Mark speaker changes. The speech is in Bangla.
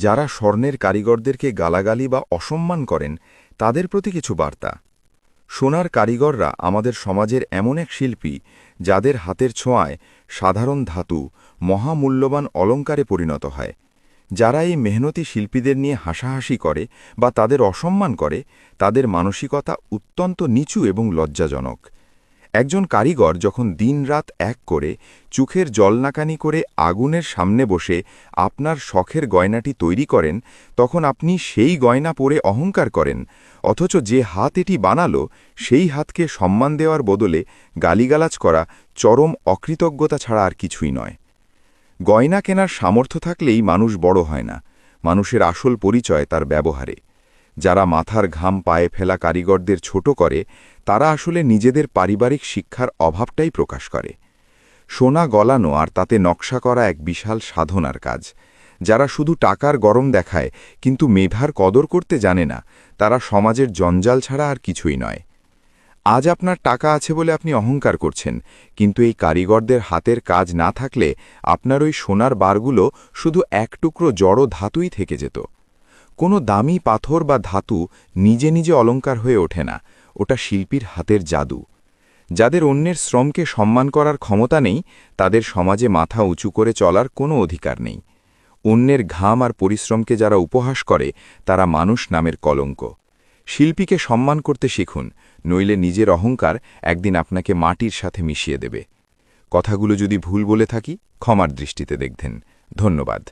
Speaker 1: যারা স্বর্ণের কারিগরদেরকে গালাগালি বা অসম্মান করেন তাদের প্রতি কিছু বার্তা। সোনার কারিগররা আমাদের সমাজের এমন এক শিল্পী যাদের হাতের ছোঁয়ায় সাধারণ ধাতু মহামূল্যবান অলঙ্কারে পরিণত হয়। যারা এই মেহনতি শিল্পীদের নিয়ে হাসাহাসি করে বা তাদের অসম্মান করে তাদের মানসিকতা অত্যন্ত নিচু এবং লজ্জাজনক। একজন কারিগর যখন দিনরাত এক করে চোখের জলনাকানি করে আগুনের সামনে বসে আপনার শখের গয়নাটি তৈরি করেন, তখন আপনি সেই গয়না পরে অহংকার করেন, অথচ যে হাত এটি বানালো সেই হাতকে সম্মান দেওয়ার বদলে গালিগালাজ করা চরম অকৃতজ্ঞতা ছাড়া আর কিছুই নয়। গয়না কেনার সামর্থ্য থাকলেই মানুষ বড় হয় না, মানুষের আসল পরিচয় তার ব্যবহারে। যারা মাথার ঘাম পায়ে ফেলা কারিগরদের ছোট করে তারা আসলে নিজেদের পারিবারিক শিক্ষার অভাবটাই প্রকাশ করে। সোনা গলানো আর তাতে নকশা করা এক বিশাল সাধনার কাজ। যারা শুধু টাকার গরম দেখায় কিন্তু মেধার কদর করতে জানে না, তারা সমাজের জঞ্জাল ছাড়া আর কিছুই নয়। আজ আপনার টাকা আছে বলে আপনি অহংকার করছেন, কিন্তু এই কারিগরদের হাতের কাজ না থাকলে আপনার ওই সোনার বারগুলো শুধু এক টুকরো জড়ো ধাতুই থেকে যেত। কোনো দামি পাথর বা ধাতু নিজে নিজে অলঙ্কার হয়ে ওঠে না, ওটা শিল্পীর হাতের জাদু। যাদের অন্যের শ্রমকে সম্মান করার ক্ষমতা নেই তাদের সমাজে মাথা উঁচু করে চলার কোনো অধিকার নেই। অন্যের ঘাম আর পরিশ্রমকে যারা উপহাস করে তারা মানুষ নামের কলঙ্ক। শিল্পীকে সম্মান করতে শিখুন, নইলে নিজের অহংকার একদিন আপনাকে মাটির সাথে মিশিয়ে দেবে। কথাগুলো যদি ভুল বলে থাকি ক্ষমার দৃষ্টিতে দেখবেন। ধন্যবাদ।